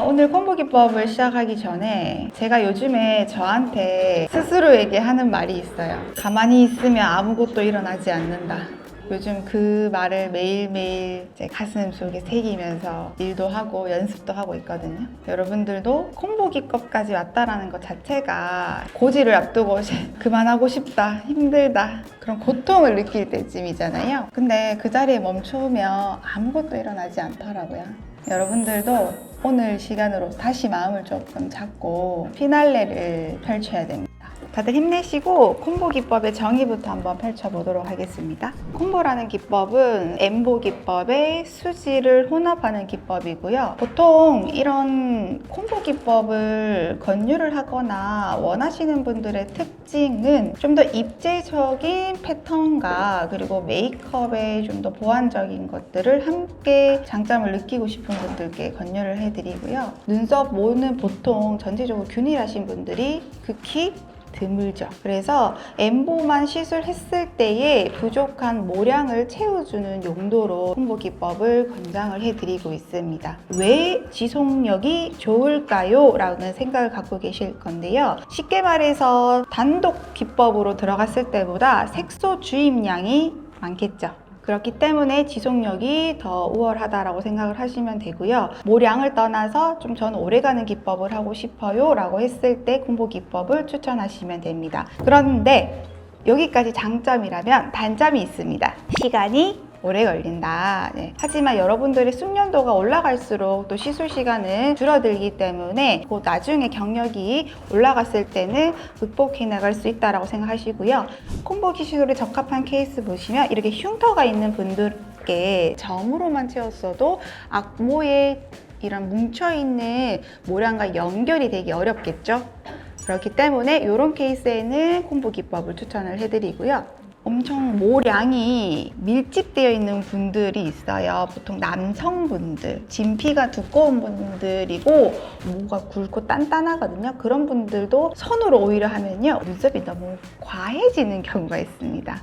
오늘 콤보 기법을 시작하기 전에 제가 요즘에 저한테 스스로에게 하는 말이 있어요. 가만히 있으면 아무것도 일어나지 않는다. 요즘 그 말을 매일매일 제 가슴 속에 새기면서 일도 하고 연습도 하고 있거든요. 여러분들도 콤보 기법까지 왔다라는 것 자체가 고지를 앞두고 그만하고 싶다, 힘들다, 그런 고통을 느낄 때쯤이잖아요. 근데 그 자리에 멈추면 아무것도 일어나지 않더라고요. 여러분들도 오늘 시간으로 다시 마음을 조금 잡고 피날레를 펼쳐야 됩니다. 다들 힘내시고 콤보 기법의 정의부터 한번 펼쳐보도록 하겠습니다. 콤보라는 기법은 엠보 기법의 수지를 혼합하는 기법이고요. 보통 이런 콤보 기법을 권유를 하거나 원하시는 분들의 특징은 좀 더 입체적인 패턴과 그리고 메이크업의 좀 더 보완적인 것들을 함께 장점을 느끼고 싶은 분들께 권유를 해드리고요. 눈썹 모는 보통 전체적으로 균일하신 분들이 극히 드물죠. 그래서 엠보만 시술했을 때의 부족한 모량을 채워주는 용도로 콤보 기법을 권장을 해드리고 있습니다. 왜 지속력이 좋을까요? 라는 생각을 갖고 계실 건데요. 쉽게 말해서 단독 기법으로 들어갔을 때보다 색소 주입량이 많겠죠. 그렇기 때문에 지속력이 더 우월하다라고 생각을 하시면 되고요. 모량을 떠나서 좀 저는 오래가는 기법을 하고 싶어요 라고 했을 때 콤보 기법을 추천하시면 됩니다. 그런데 여기까지 장점이라면 단점이 있습니다. 시간이 오래 걸린다. 네. 하지만 여러분들의 숙련도가 올라갈수록 또 시술 시간은 줄어들기 때문에 그 나중에 경력이 올라갔을 때는 극복해 나갈 수 있다고 생각하시고요. 콤보 기술에 적합한 케이스 보시면 이렇게 흉터가 있는 분들께 점으로만 채웠어도 악모에 이런 뭉쳐있는 모량과 연결이 되기 어렵겠죠. 그렇기 때문에 이런 케이스에는 콤보 기법을 추천을 해드리고요. 엄청 모량이 밀집되어 있는 분들이 있어요. 보통 남성분들, 진피가 두꺼운 분들이고 모가 굵고 단단하거든요. 그런 분들도 손으로 오히려 하면요, 눈썹이 너무 과해지는 경우가 있습니다.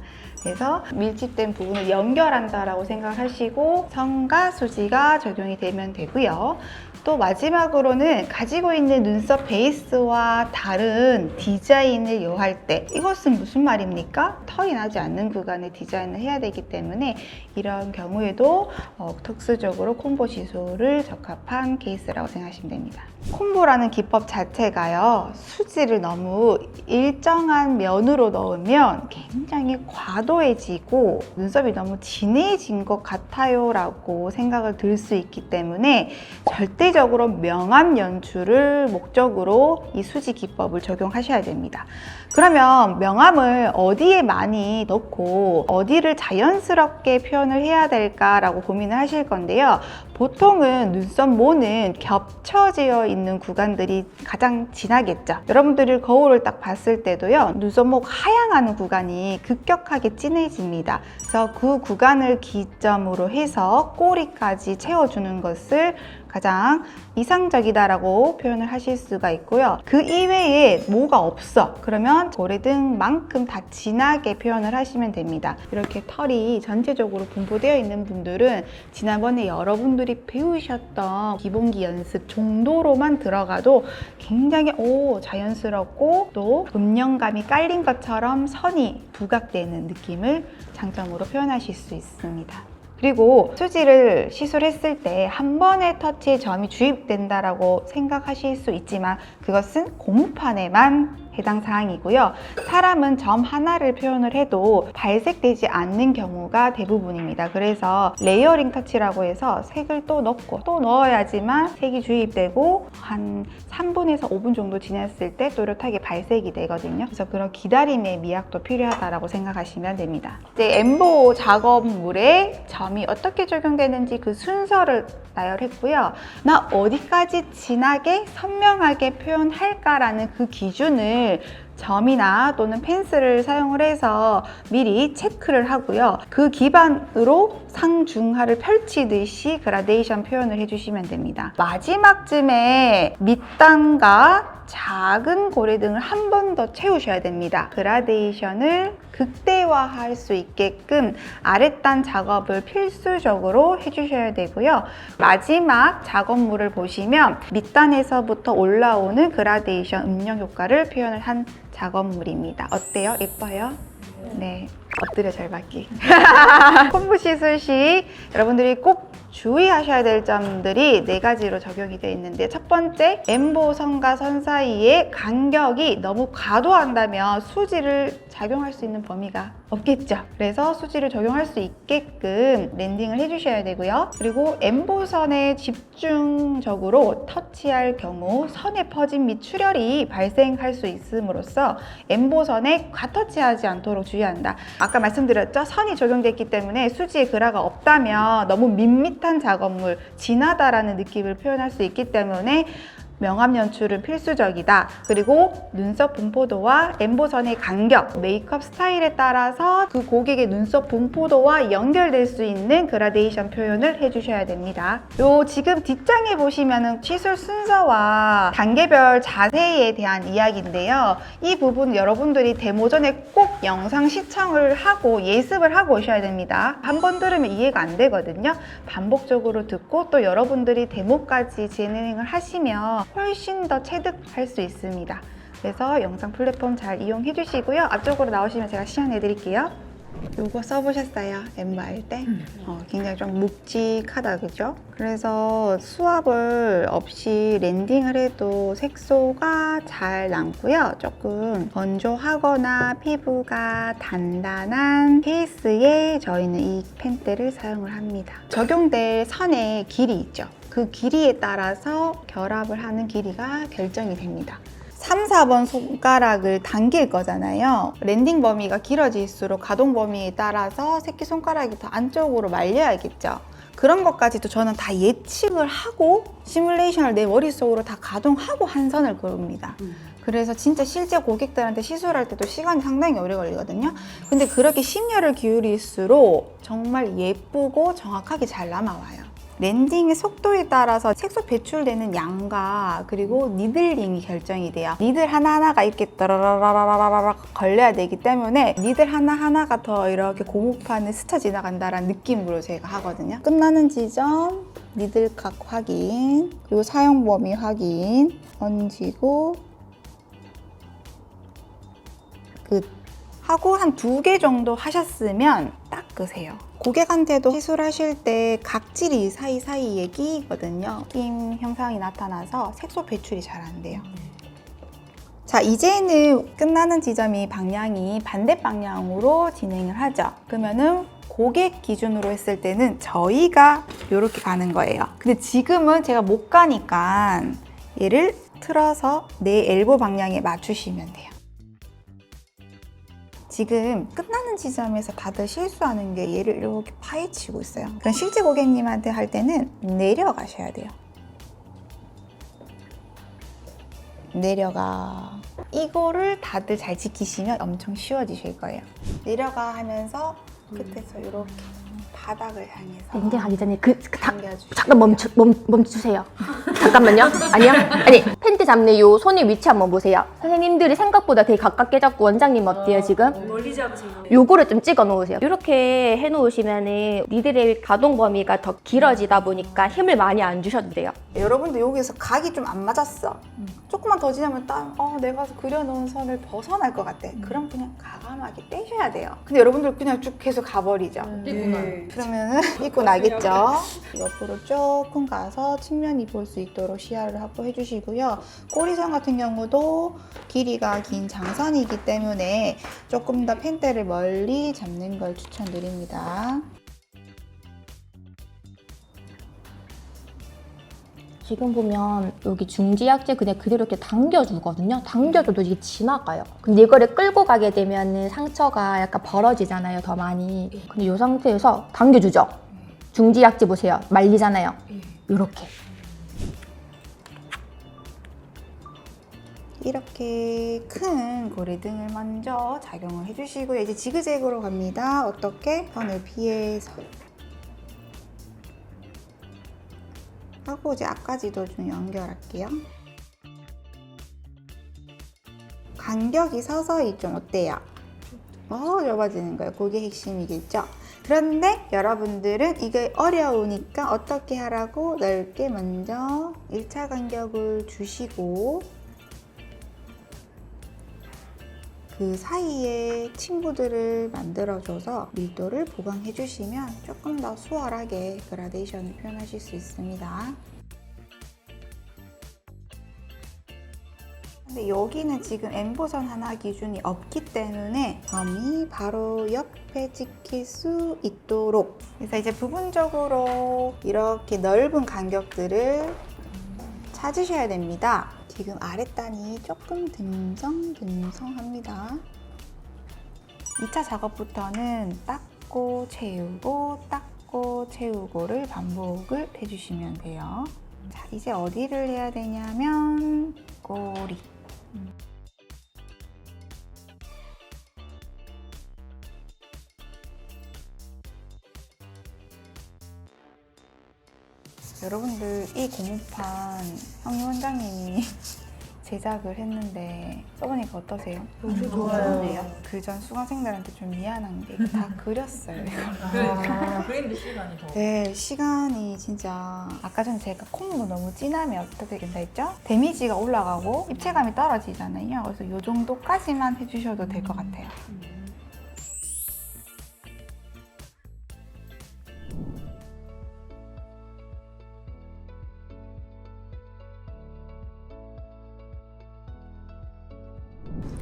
그래서 밀집된 부분을 연결한다라고 생각하시고 선과 수지가 적용이 되면 되고요. 또 마지막으로는 가지고 있는 눈썹 베이스와 다른 디자인을 요할 때, 이것은 무슨 말입니까? 털이 나지 않는 구간에 디자인을 해야 되기 때문에 이런 경우에도 특수적으로 콤보 시술을 적합한 케이스라고 생각하시면 됩니다. 콤보라는 기법 자체가요, 수지를 너무 일정한 면으로 넣으면 굉장히 과도해지고 눈썹이 너무 진해진 것 같아요 라고 생각을 들 수 있기 때문에 절대적으로 명암 연출을 목적으로 이 수지 기법을 적용하셔야 됩니다. 그러면 명암을 어디에 많이 넣고 어디를 자연스럽게 표현을 해야 될까라고 고민을 하실 건데요. 보통은 눈썹 모는 겹쳐져 있는 구간들이 가장 진하겠죠. 여러분들이 거울을 딱 봤을 때도요, 눈썹목 하향하는 구간이 급격하게 진해집니다. 그래서 그 구간을 기점으로 해서 꼬리까지 채워주는 것을 가장 이상적이다라고 표현을 하실 수가 있고요. 그 이외에 뭐가 없어. 그러면 고래등만큼 다 진하게 표현을 하시면 됩니다. 이렇게 털이 전체적으로 분포되어 있는 분들은 지난번에 여러분들이 배우셨던 기본기 연습 정도로만 들어가도 굉장히 자연스럽고 또 음영감이 깔린 것처럼 선이 부각되는 느낌을 장점으로 표현하실 수 있습니다. 그리고 수지를 시술했을 때 한 번의 터치에 점이 주입된다라고 생각하실 수 있지만 그것은 고무판에만 해당 사항이고요. 사람은 점 하나를 표현을 해도 발색되지 않는 경우가 대부분입니다. 그래서 레이어링 터치라고 해서 색을 또 넣고 또 넣어야지만 색이 주입되고 한 3분에서 5분 정도 지났을 때 또렷하게 발색이 되거든요. 그래서 그런 기다림의 미학도 필요하다고 생각하시면 됩니다. 이제 엠보 작업물에 점이 어떻게 적용되는지 그 순서를 나열했고요. 나 어디까지 진하게 선명하게 표현할까라는 그 기준을 점이나 또는 펜슬을 사용을 해서 미리 체크를 하고요. 그 기반으로 상중하를 펼치듯이 그라데이션 표현을 해주시면 됩니다. 마지막쯤에 밑단과 작은 고리등을 한 번 더 채우셔야 됩니다. 그라데이션을 극대화할 수 있게끔 아랫단 작업을 필수적으로 해주셔야 되고요. 마지막 작업물을 보시면 밑단에서부터 올라오는 그라데이션 음영 효과를 표현을 한 작업물입니다. 어때요? 예뻐요? 네. 엎드려 잘 받기. 콤부 시술 시 여러분들이 꼭 주의하셔야 될 점들이 4가지로 적용이 되어 있는데, 첫 번째, 엠보선과 선 사이의 간격이 너무 과도한다면 수지를 작용할 수 있는 범위가 없겠죠. 그래서 수지를 적용할 수 있게끔 랜딩을 해주셔야 되고요. 그리고 엠보선에 집중적으로 터치할 경우 선의 퍼짐 및 출혈이 발생할 수 있음으로써 엠보선에 과터치하지 않도록 주의한다. 아까 말씀드렸죠? 선이 적용됐기 때문에 수지에 그라가 없다면 너무 밋밋한 작업물, 진하다라는 느낌을 표현할 수 있기 때문에 명암 연출은 필수적이다. 그리고 눈썹 분포도와 엠보선의 간격, 메이크업 스타일에 따라서 그 고객의 눈썹 분포도와 연결될 수 있는 그라데이션 표현을 해주셔야 됩니다. 요 지금 뒷장에 보시면은 시술 순서와 단계별 자세에 대한 이야기인데요. 이 부분 여러분들이 데모 전에 꼭 영상 시청을 하고 예습을 하고 오셔야 됩니다. 한 번 들으면 이해가 안 되거든요. 반복적으로 듣고 또 여러분들이 데모까지 진행을 하시면 훨씬 더 체득할 수 있습니다. 그래서 영상 플랫폼 잘 이용해 주시고요. 앞쪽으로 나오시면 제가 시연해 드릴게요. 요거 써보셨어요? 엠버 할 때? 굉장히 좀 묵직하다, 그죠? 그래서 수압을 없이 랜딩을 해도 색소가 잘 남고요. 조금 건조하거나 피부가 단단한 케이스에 저희는 이 펜대를 사용을 합니다. 적용될 선의 길이 있죠. 그 길이에 따라서 결합을 하는 길이가 결정이 됩니다. 3, 4번 손가락을 당길 거잖아요. 랜딩 범위가 길어질수록 가동 범위에 따라서 새끼손가락이 더 안쪽으로 말려야겠죠. 그런 것까지도 저는 다 예측을 하고 시뮬레이션을 내 머릿속으로 다 가동하고 한 선을 그립니다. 그래서 진짜 실제 고객들한테 시술할 때도 시간이 상당히 오래 걸리거든요. 근데 그렇게 심혈을 기울일수록 정말 예쁘고 정확하게 잘 남아와요. 랜딩의 속도에 따라서 색소 배출되는 양과 그리고 니들링이 결정이 돼요. 니들 하나하나가 이렇게 따라라라라라라 걸려야 되기 때문에 니들 하나하나가 더 이렇게 고무판을 스쳐 지나간다는 느낌으로 제가 하거든요. 끝나는 지점, 니들각 확인, 그리고 사용 범위 확인, 얹이고 끝. 하고 한 2개 정도 하셨으면 닦으세요. 고객한테도 시술하실 때 각질이 사이사이에 끼거든요. 끼임 형상이 나타나서 색소 배출이 잘 안 돼요. 자, 이제는 끝나는 지점이 방향이 반대 방향으로 진행을 하죠. 그러면은 고객 기준으로 했을 때는 저희가 이렇게 가는 거예요. 근데 지금은 제가 못 가니까 얘를 틀어서 내 엘보 방향에 맞추시면 돼요. 지금 끝나는 지점에서 다들 실수하는 게 얘를 이렇게 파헤치고 있어요. 그럼 실제 고객님한테 할 때는 내려가셔야 돼요. 내려가. 이거를 다들 잘 지키시면 엄청 쉬워지실 거예요. 내려가 하면서 끝에서 이렇게 바닥을 향해서 랜딩 하기 전에 당겨주시고. 잠깐 멈추세요. 잠깐만요. 아니요. 아니, 팬티 잡는 요 손의 위치 한번 보세요. 선생님들이 생각보다 되게 가깝게 잡고 원장님 어때요 지금? 멀리 잡으세요. 요거를 좀 찍어 놓으세요. 이렇게 해 놓으시면은 니들의 가동 범위가 더 길어지다 보니까 힘을 많이 안 주셔도 돼요. 여러분들 여기서 각이 좀 안 맞았어. 조금만 더 지나면 내가 그려놓은 선을 벗어날 것 같아. 그럼 그냥 과감하게 떼셔야 돼요. 근데 여러분들 그냥 쭉 계속 가버리죠. 그러면은 입고 나겠죠. 옆으로 조금 가서 측면이 볼 수 있도록 시야를 확보해 주시고요. 꼬리선 같은 경우도 길이가 긴 장선이기 때문에 조금 더 펜대를 멀리 잡는 걸 추천드립니다. 지금 보면 여기 중지약제 그냥 그대로 이렇게 당겨주거든요. 당겨줘도 이게 지나가요. 근데 이거를 끌고 가게 되면 상처가 약간 벌어지잖아요, 더 많이. 근데 이 상태에서 당겨주죠. 중지약제 보세요. 말리잖아요. 이렇게. 이렇게 큰 고리등을 먼저 작용을 해주시고요. 이제 지그재그로 갑니다. 어떻게? 선을 피해서. 하고 이제 앞까지도 좀 연결할게요. 간격이 서서히 좀 어때요? 좁아지는 거예요. 그게 핵심이겠죠. 그런데 여러분들은 이게 어려우니까 어떻게 하라고? 넓게 먼저 1차 간격을 주시고 그 사이에 친구들을 만들어줘서 밀도를 보강해 주시면 조금 더 수월하게 그라데이션을 표현하실 수 있습니다. 근데 여기는 지금 엠보선 하나 기준이 없기 때문에 점이 바로 옆에 찍힐 수 있도록, 그래서 이제 부분적으로 이렇게 넓은 간격들을 찾으셔야 됩니다. 지금 아랫단이 조금 듬성듬성합니다. 2차 작업부터는 닦고 채우고 닦고 채우고를 반복을 해주시면 돼요. 자, 이제 어디를 해야 되냐면 꼬리. 여러분들 이 고무판 형이 원장님이 제작을 했는데 써보니까 어떠세요? 너무 좋아요. 그 전 수강생들한테 좀 미안한 게 다 그렸어요. 그랬는데 시간이 더. 네, 시간이 진짜 아까 전에 제가 콩무 너무 진하면 어떻게 된다 했죠? 데미지가 올라가고 입체감이 떨어지잖아요. 그래서 이 정도까지만 해주셔도 될 것 같아요.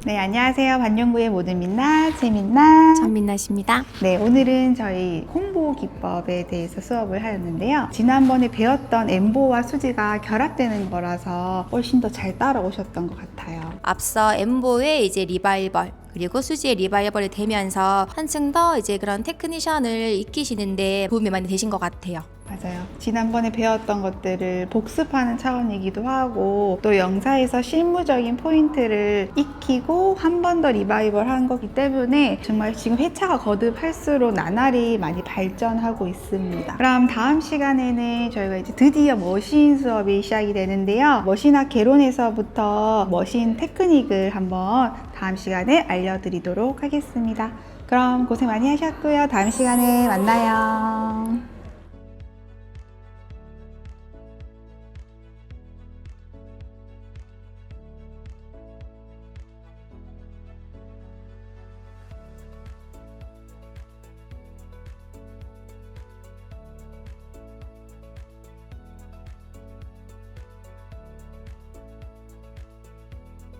네, 안녕하세요. 반영구의 모든 민나, 최민나. 전민나십니다. 네, 오늘은 저희 홍보 기법에 대해서 수업을 하였는데요. 지난번에 배웠던 엠보와 수지가 결합되는 거라서 훨씬 더 잘 따라오셨던 것 같아요. 앞서 엠보의 이제 리바이벌 그리고 수지의 리바이벌이 되면서 한층 더 이제 그런 테크니션을 익히시는데 도움이 많이 되신 것 같아요. 맞아요. 지난번에 배웠던 것들을 복습하는 차원이기도 하고 또 영상에서 실무적인 포인트를 익히고 한 번 더 리바이벌 한 거기 때문에 정말 지금 회차가 거듭할수록 나날이 많이 발전하고 있습니다. 그럼 다음 시간에는 저희가 이제 드디어 머신 수업이 시작이 되는데요. 머신학 개론에서부터 머신 테크닉을 한번 다음 시간에 알려드리도록 하겠습니다. 그럼 고생 많이 하셨고요. 다음 시간에 만나요.